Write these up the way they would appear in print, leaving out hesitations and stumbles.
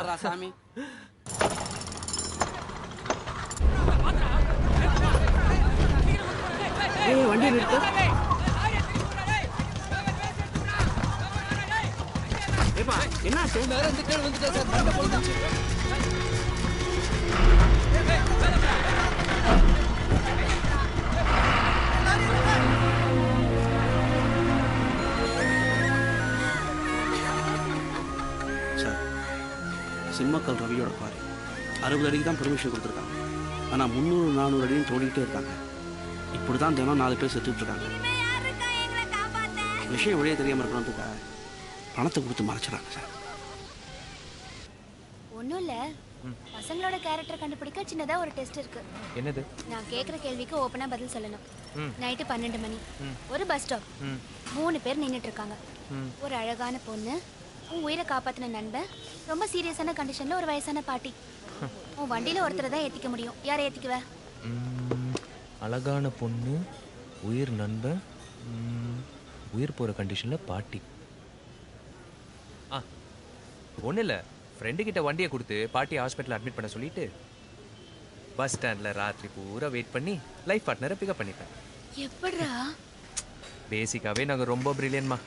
காப்பாத்துறா சாமி. வண்டி நிறுத்து. என்னாச்சு? சிம்மக்கல் ரவியோட குவாரி 60 அடிக்கு தான் பெர்மிஷன் கொடுத்துருக்காங்க. ஆனால் 300-400 அடியும் தோண்டிகிட்டே இருக்காங்க. இப்படி தான் தினம் 4 பேர் செத்துட்டு இருக்காங்க. விஷயம் வெளியே தெரியாமல் இருக்கணுன்றதுக்காக பணத்தை கொடுத்து மறைச்சிடறாங்க சார். ஒன்றும் இல்லை, பசங்களோட கேரக்டர் கண்டுபிடிக்க சின்னதாக ஒரு டெஸ்ட் இருக்கு. என்னது? நான் கேட்குற கேள்விக்கு ஓப்பனாக பதில் சொல்லணும். நைட்டு 12 மணி, ஒரு பஸ் ஸ்டாப், 3 பேர் நின்றுட்டு இருக்காங்க. ஒரு அழகான பொண்ணு, உன் உயிரை காப்பாற்றின நண்பன், ரொம்ப சீரியஸான கண்டிஷனில் ஒரு வயசான பாட்டி. உன் வண்டியில் ஒருத்தரை தான் ஏற்றிக்க முடியும். யாரை ஏற்றிக்குவ? அழகான பொண்ணு, உயிர் நண்பன், உயிர் போகிற கண்டிஷனில் பாட்டி. ஒன்றும் இல்லை, ஃப்ரெண்டு கிட்ட வண்டியை கொடுத்து பாட்டியை ஹாஸ்பிட்டலில் அட்மிட் பண்ண சொல்லிட்டு பஸ் ஸ்டாண்டில் ராத்திரி பூரா வெயிட் பண்ணி லைஃப் பார்ட்னரை பிக்கப் பண்ணிப்பேன். எப்படிரா? பேசிக்காகவே நாங்கள் ரொம்ப பிரில்லியன்மா.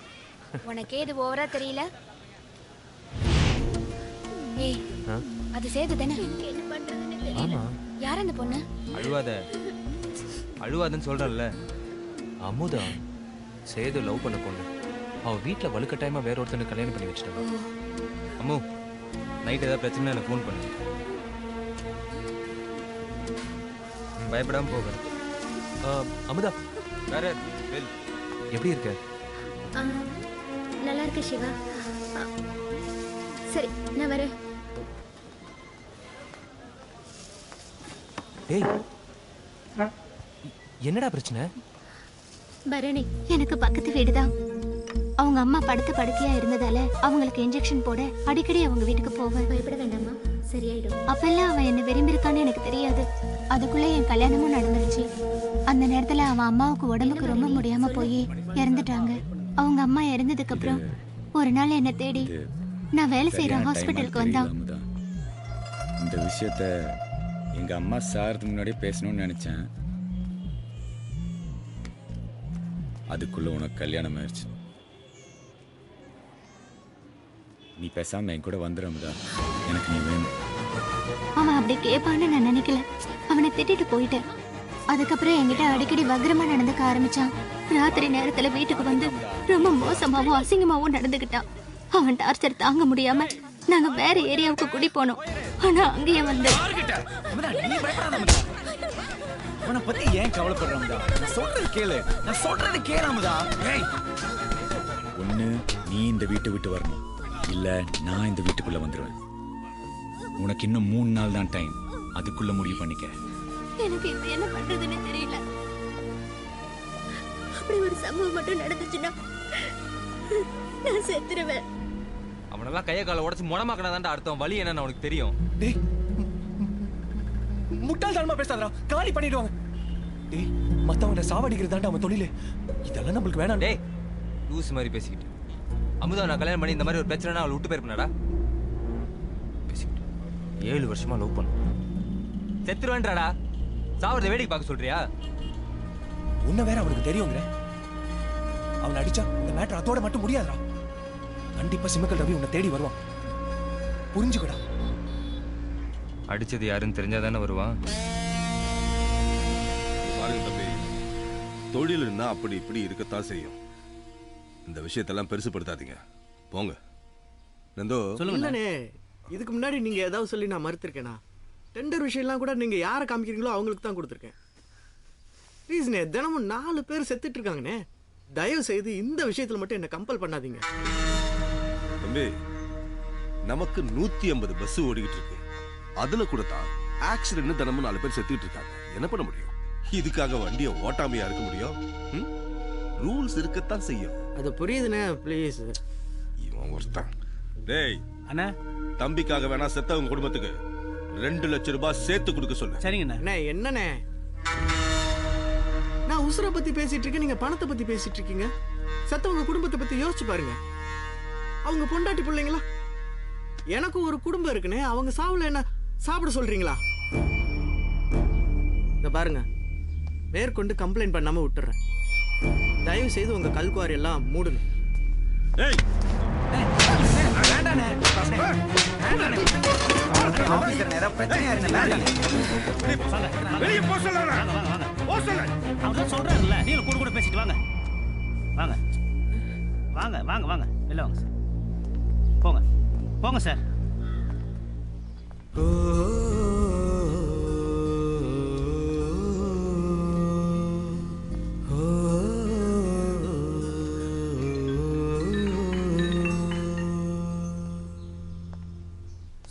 உனக்கே இது ஓவரா தெரியல? ஏய், அது சேது தானே? ஆமா. யார் அந்த பொண்ணு? அழுவாதன்னு சொல்கிறல்ல, அமுதா. சேது லவ் பண்ண பொண்ணு. அவள் வீட்டில் வலுக்கட்டாயமாக வேற ஒருத்தனுக்கு கல்யாணம் பண்ணி வச்சுட்டாங்க. அம்மு, நைட் ஏதாவது பிரச்சனை எனக்கு ஃபோன் பண்ணு. பயப்படாமல் போகிறேன். அமுதா, வேற எப்படி இருக்க? நல்லா இருக்கு சிவா. சரி, நான் வரேன். டேய், என்னடா பிரச்சனை? பரணி, எனக்கு பக்கத்து வீடு தான். அவங்க அம்மா படுத்து படுக்கையா இருந்ததால அவங்களுக்கு இன்ஜெக்ஷன் போட அடிக்கடி அவங்க வீட்டுக்கு போவேன். பயப்பட வேண்டாமா, சரியாயிடும். அப்பெல்லாம் அவன் என்ன விரும்பி இருக்கான்னு எனக்கு தெரியாது. அதுக்குள்ள என் கல்யாணமும் நடந்துருச்சு. அந்த நேரத்துல அவன் அம்மாவுக்கு உடம்புக்கு ரொம்ப முடியாம போய் இறந்துட்டாங்க. அவங்க அம்மா இறந்ததுக்கு அப்புறம் ஒரு நாள் என்ன தேடி நான் வேலை செய்யற ஹாஸ்பிட்டலுக்கு வந்தான். இந்த விஷயத்த எங்க அம்மா சாருக்கு முன்னாடியே பேசணும்னு நினைச்சேன். அதுக்குள்ள உனக்கு கல்யாணம் ஆயிடுச்சு. நீ பேசாம என் கூட வந்துடு அமுதா, எனக்கு நீ வேணும். அவன் அப்படி கேட்பான்னு நான் நினைக்கல. அவனை திட்டிட்டு போயிட்டேன். அதுக்கப்புறம் என்கிட்ட அடிக்கடி வக்ரமா நடந்துக்க ஆரம்பிச்சான். ராத்திரி நேரத்துல வீட்டுக்கு வந்து ரொம்ப மோசமாவும் அசிங்கமாவும் நடந்துக்கிட்டான். அவன் டார்ச்சர் தாங்க முடியாம நாங்க வேற ஏரியாவுக்கு குடி போனோம். ஆனா அங்கேயே வந்து அவனை பத்தி ஏன் கவலைப்படுறாமதா? நான் சொல்றது கேளாமதா? ஒண்ணு நீ இந்த வீட்டை விட்டு வரணும், இல்ல நான் இந்த வீட்டுக்குள்ள வந்துருவேன். உனக்கு இன்னும் 3 நாள் தான் டைம். அதுக்குள்ள முடிவு பண்ணிக்க. எனக்கு இப்ப என்ன பண்றதுன்னு தெரியல. அப்படி ஒரு சம்பவம் மட்டும் நடந்துச்சுன்னா நான் செத்துருவேன். அவனெல்லாம் கையை காலை உடச்சு முடமாக்கினாதான்டா அர்த்தம். வலி என்னன்னு அவனுக்கு தெரியும். டேய், முட்டாள்தனமா பேசாதடா, காலி பண்ணிடுவாங்க. டேய், மத்தவங்க சாவடிக்கிறது தான்டா அவன் தொழிலே. இதெல்லாம் நம்மளுக்கு வேணாம். டேய், லூஸ் மாதிரி பேசிக்கிட்டு. அமுதா நான் கல்யாணம் பண்ணி இந்த மாதிரி ஒரு பிரச்சனைனா அவளை விட்டு போயிருப்பேனடா. பேசிக்கிட்டு 7 வருஷமா லவ் பண்ண செத்துருவேன்றாடா. சாவறத வேடிக்கை பார்க்க சொல்றியா? உன்ன வேற அவனுக்கு தெரியுங்கிற. அவன் அடிச்சா இந்த மேட்டர் அதோட மட்டும் முடியாதுடா. கண்டிப்பா சிம்மக்கல் ரவி உன்னை தேடி வருவான். புரிஞ்சுக்கடா. அடிச்சது யாருன்னு தெரிஞ்சாதானே வருவான். பாருங்க தம்பி, தொழில்னா அப்படி இப்படி இருக்கத்தான் செய்யும். இந்த விஷயத்தெல்லாம் பெருசுப்படுத்தாதீங்க, போங்க. நந்தோ சொல்லுங்கண்ணே. இதுக்கு முன்னாடி நீங்க ஏதாவது சொல்லி நான் மறுத்திருக்கேனா? டெண்டர் விஷயம்லாம் கூட நீங்க யாரை காமிக்கிறீங்களோ அவங்களுக்கு தான் கொடுத்துருக்கேன். ப்ளீஸ்ண்ணே, தினமும் 4 பேர் செத்துட்டு இருக்காங்கண்ணே. தயவு செய்து இந்த விஷயத்துல மட்டும் என்ன கம்பல் பண்ணாதீங்க. தம்பி, நமக்கு 150 பஸ் ஓடிக்கிட்டு இருக்கு. அதுல கூட தான் ஆக்சிடென்ட் தினமும் 4 பேர் செத்துட்டு இருக்காங்க. என்ன பண்ண முடியும்? இதுக்காக வண்டியை ஓட்டாமையா இருக்க முடியும்? ரூல்ஸ் இருக்கத்தான் செய்யும். அது புரியுதுண்ணே, ப்ளீஸ். இவன் ஒருத்தன். டேய் அண்ணா, தம்பிக்காக வேணா செத்தவங்க குடும்பத்துக்கு 2 லட்சம் ரூபாய் சேர்த்து கொடுக்க சொல்லு. சரிங்கண்ணா. என்னண்ணே, நான் உசுரை பத்தி பேசிட்டு இருக்கேன், நீங்க பணத்தை பத்தி பேசிட்டு இருக்கீங்க. செத்தவங்க குடும்பத்தை பத்தி யோசிச்சு பாருங்க. அவங்க பொண்டாட்டி பிள்ளைங்களா? எனக்கும் ஒரு குடும்பம் இருக்குன்னு அவங்க சாவுல என்ன சாப்பிட சொல்றீங்களா? இத பாருங்க, மேற்கொண்டு கம்ப்ளைண்ட் பண்ணாம விட்டுறேன். தயவு செய்து உங்க கல்குவாரி எல்லாம் மூடுங்க. சொல்றேன்ல, நீங்க கூட கூட பேசிட்டு வாங்க. வாங்க வாங்க வாங்க வாங்க, வெளில வாங்க சார். போங்க போங்க சார்.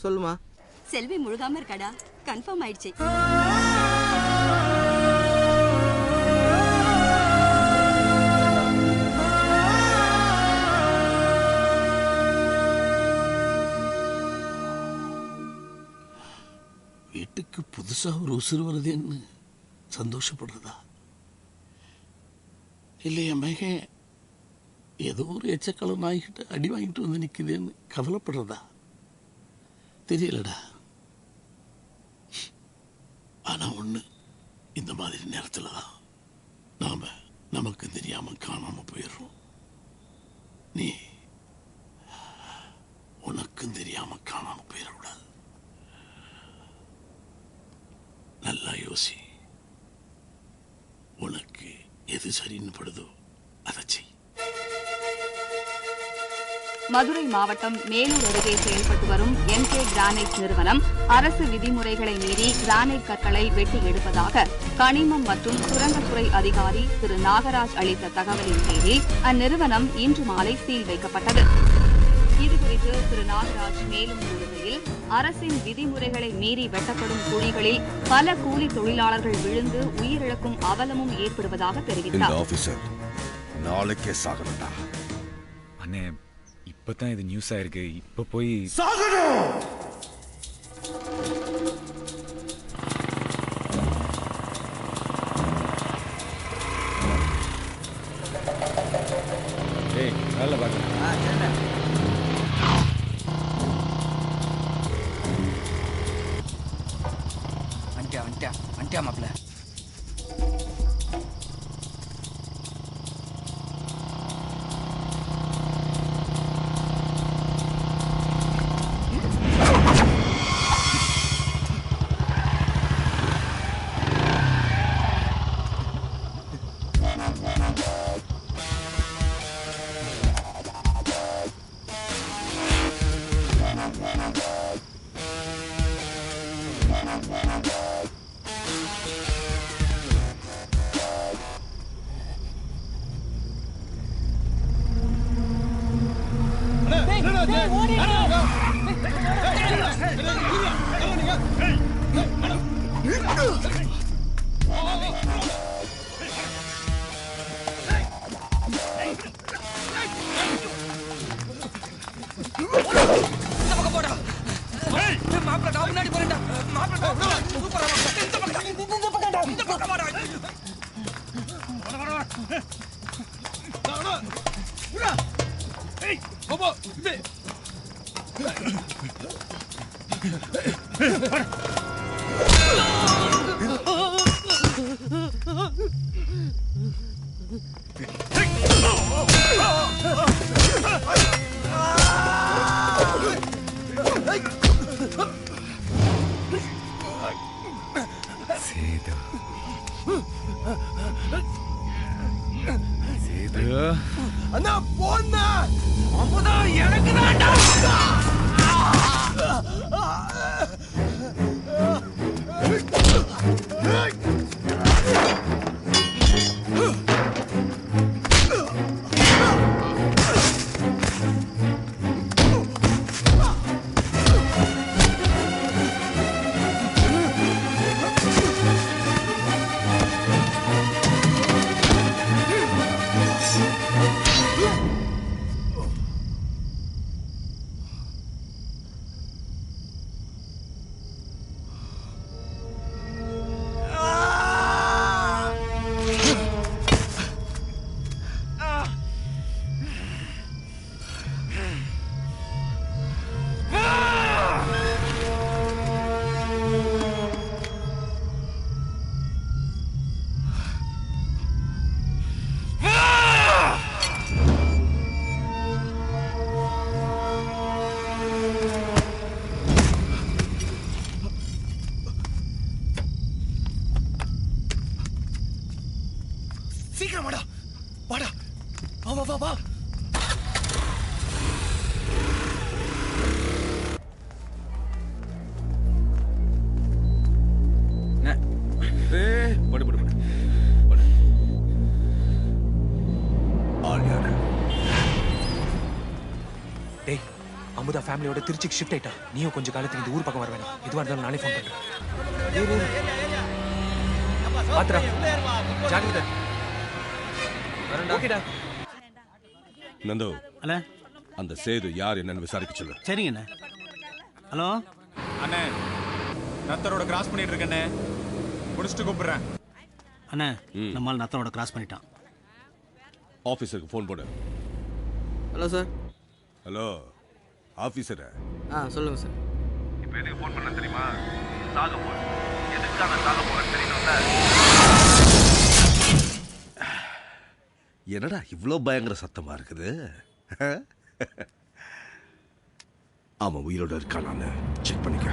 சொல்லுமா. செல்வி முழுகாம இருக்காடா, கன்ஃபார்ம் ஆயிடுச்சு. வீட்டுக்கு புதுசா ஒரு உசுறு வருதுன்னு சந்தோஷப்படுறதா, இல்லை என் மகன் ஏதோ ஒரு எச்சக்கால நாய்கிட்ட அடி வாங்கிட்டு வந்து நிக்குதுன்னு கவலைப்படுறதா தெரியலடா. ஆனா ஒண்ணு, இந்த மாதிரி நேரத்துல தான் நாம நமக்கு தெரியாம காணாம போயிடுறோம். நீ உனக்கும் தெரியாம காணாம போயிடக்கூடாது. நல்லா யோசி. உனக்கு எது சரின்னு படுதோ அதை செய். மதுரை மாவட்டம் மேலூர் அருகே செயல்பட்டு வரும் MK கிரானைட் நிறுவனம் அரசு விதிமுறைகளை மீறி கிரானைட் கற்களை வெட்டி எடுப்பதாக கனிமம் மற்றும் சுரங்கத்துறை அதிகாரி திரு நாகராஜ் அளித்த தகவலின் பேரில் அந்நிறுவனம் இன்று மாலை சீல் வைக்கப்பட்டது. இதுகுறித்து திரு நாகராஜ் மேலும் கூறுகையில், அரசின் விதிமுறைகளை மீறி வெட்டப்படும் குழிகளில் பல கூலி தொழிலாளர்கள் விழுந்து உயிரிழக்கும் அவலமும் ஏற்படுவதாக தெரிவித்தார். நாளைக்கே சாகணும்டா. அண்ணே, இப்பதான் இது நியூஸ் ஆயிருக்கு. இப்ப போய் சாகணும். ஏய், வேலை பார்க்க வந்துட்டியா மாப்பிள்ள? அண்ணா போண்ணா, அப்பதான் எனக்கு வேண்டாம். ஃபேமிலியோட திருச்சிக்கு ஷிஃப்ட் ஆயிட்டா. நீயும் கொஞ்சம் காலத்துக்கு இந்த ஊர் பக்கம் வர வேணாம். எதுவாக இருந்தாலும் நானே ஃபோன் பண்றேன். பாத்துடா, ஜாகிரதை. ஓகேடா. நந்தோ அண்ணே, அந்த சேது யார் என்னன்னு விசாரிக்க சொல்லு. சரிங்கண்ணே. ஹலோ அண்ணே, நத்தரோட கிராஸ் பண்ணிட்டு இருக்கேண்ணே. முடிச்சுட்டு கூப்பிடுறேன். அண்ணே, நம்மால் நத்தரோட கிராஸ் பண்ணிட்டான். ஆஃபீஸருக்கு ஃபோன் போடு. Hello sir. ஹலோ ஆஃபீஸரா? சொல்லுங்க சார். இப்போ எதுக்கு ஃபோன் பண்ண தெரியுமா? சாக போறேன். எதுக்காக சாக போறேன்னு தெரியணும்ல. என்னடா இவ்வளோ பயங்கர சத்தமா இருக்குது? அவன் உயிரோட இருக்கானான்னு செக் பண்ணிக்க.